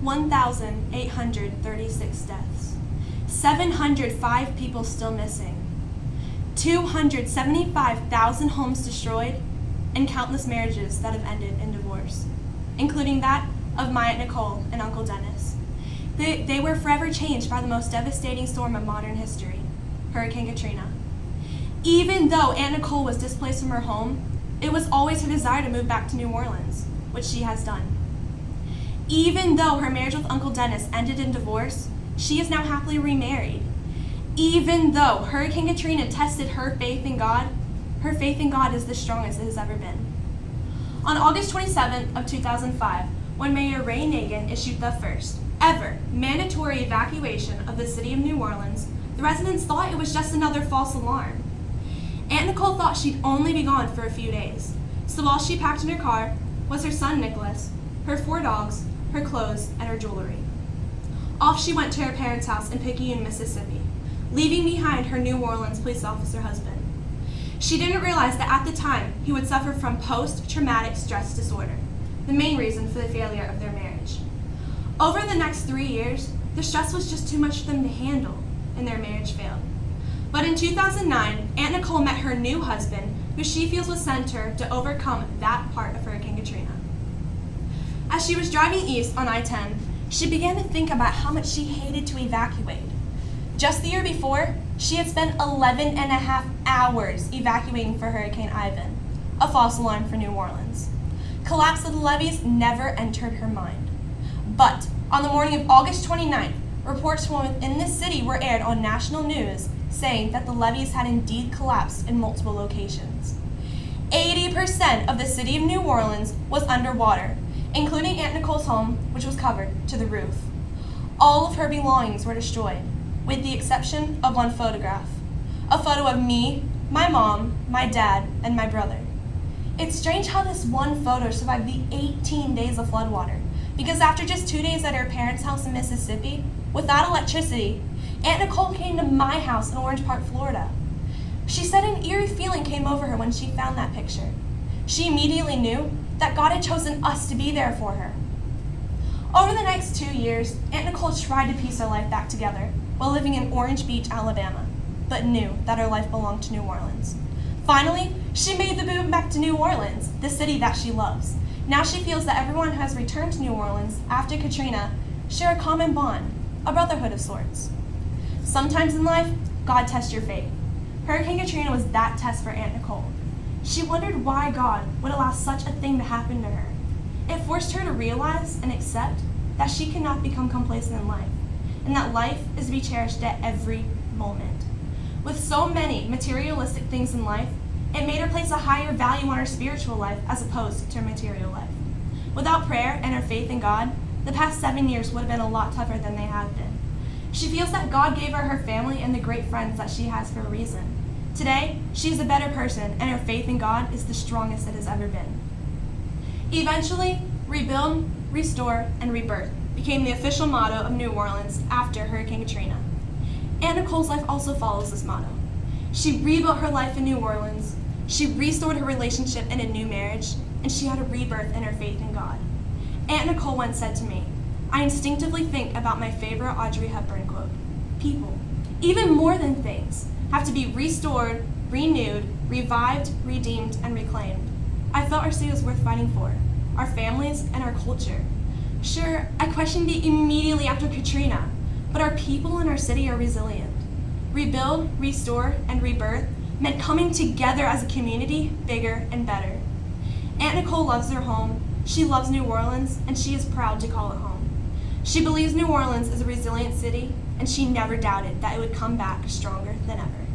1,836 deaths, 705 people still missing, 275,000 homes destroyed, and countless marriages that have ended in divorce, including that of my Aunt Nicole and Uncle Dennis. They were forever changed by the most devastating storm of modern history, Hurricane Katrina. Even though Aunt Nicole was displaced from her home, it was always her desire to move back to New Orleans, which she has done. Even though her marriage with Uncle Dennis ended in divorce, she is now happily remarried. Even though Hurricane Katrina tested her faith in God is the strongest it has ever been. On August 27th of 2005, when Mayor Ray Nagin issued the first ever mandatory evacuation of the city of New Orleans, the residents thought it was just another false alarm. Aunt Nicole thought she'd only be gone for a few days, so all she packed in her car was her son Nicholas, her 4 dogs, her clothes, and her jewelry. Off she went to her parents' house in Picayune, Mississippi, leaving behind her New Orleans police officer husband. She didn't realize that at the time he would suffer from post-traumatic stress disorder, the main reason for the failure of their marriage. Over the next 3 years, the stress was just too much for them to handle, and their marriage failed. But in 2009, Aunt Nicole met her new husband, who she feels was sent her to overcome that part of Hurricane Katrina. As she was driving east on I-10, she began to think about how much she hated to evacuate. Just the year before, she had spent 11 and a half hours evacuating for Hurricane Ivan, a false alarm for New Orleans. Collapse of the levees never entered her mind. But on the morning of August 29th, reports from within the city were aired on national news saying that the levees had indeed collapsed in multiple locations. 80% of the city of New Orleans was underwater, including Aunt Nicole's home, which was covered to the roof. All of her belongings were destroyed, with the exception of one photograph, a photo of me, my mom, my dad, and my brother. It's strange how this one photo survived the 18 days of floodwater, because after just 2 days at her parents' house in Mississippi, without electricity, Aunt Nicole came to my house in Orange Park, Florida. She said an eerie feeling came over her when she found that picture. She immediately knew that God had chosen us to be there for her. Over the next 2 years, Aunt Nicole tried to piece her life back together while living in Orange Beach, Alabama, but knew that her life belonged to New Orleans. Finally, she made the move back to New Orleans, the city that she loves. Now she feels that everyone who has returned to New Orleans after Katrina share a common bond, a brotherhood of sorts. Sometimes in life, God tests your faith. Hurricane Katrina was that test for Aunt Nicole. She wondered why God would allow such a thing to happen to her. It forced her to realize and accept that she cannot become complacent in life, and that life is to be cherished at every moment. With so many materialistic things in life, it made her place a higher value on her spiritual life as opposed to her material life. Without prayer and her faith in God, the past 7 years would have been a lot tougher than they have been. She feels that God gave her her family and the great friends that she has for a reason. Today, she is a better person, and her faith in God is the strongest it has ever been. Eventually, rebuild, restore, and rebirth became the official motto of New Orleans after Hurricane Katrina. Aunt Nicole's life also follows this motto. She rebuilt her life in New Orleans, she restored her relationship in a new marriage, and she had a rebirth in her faith in God. Aunt Nicole once said to me, "I instinctively think about my favorite Audrey Hepburn quote, 'People, even more than things, have to be restored, renewed, revived, redeemed, and reclaimed.' I felt our city was worth fighting for, our families, and our culture. Sure, I questioned it immediately after Katrina, but our people in our city are resilient. Rebuild, restore, and rebirth meant coming together as a community, bigger and better. Aunt Nicole loves her home, she loves New Orleans, and she is proud to call it home. She believes New Orleans is a resilient city, and she never doubted that it would come back stronger than ever."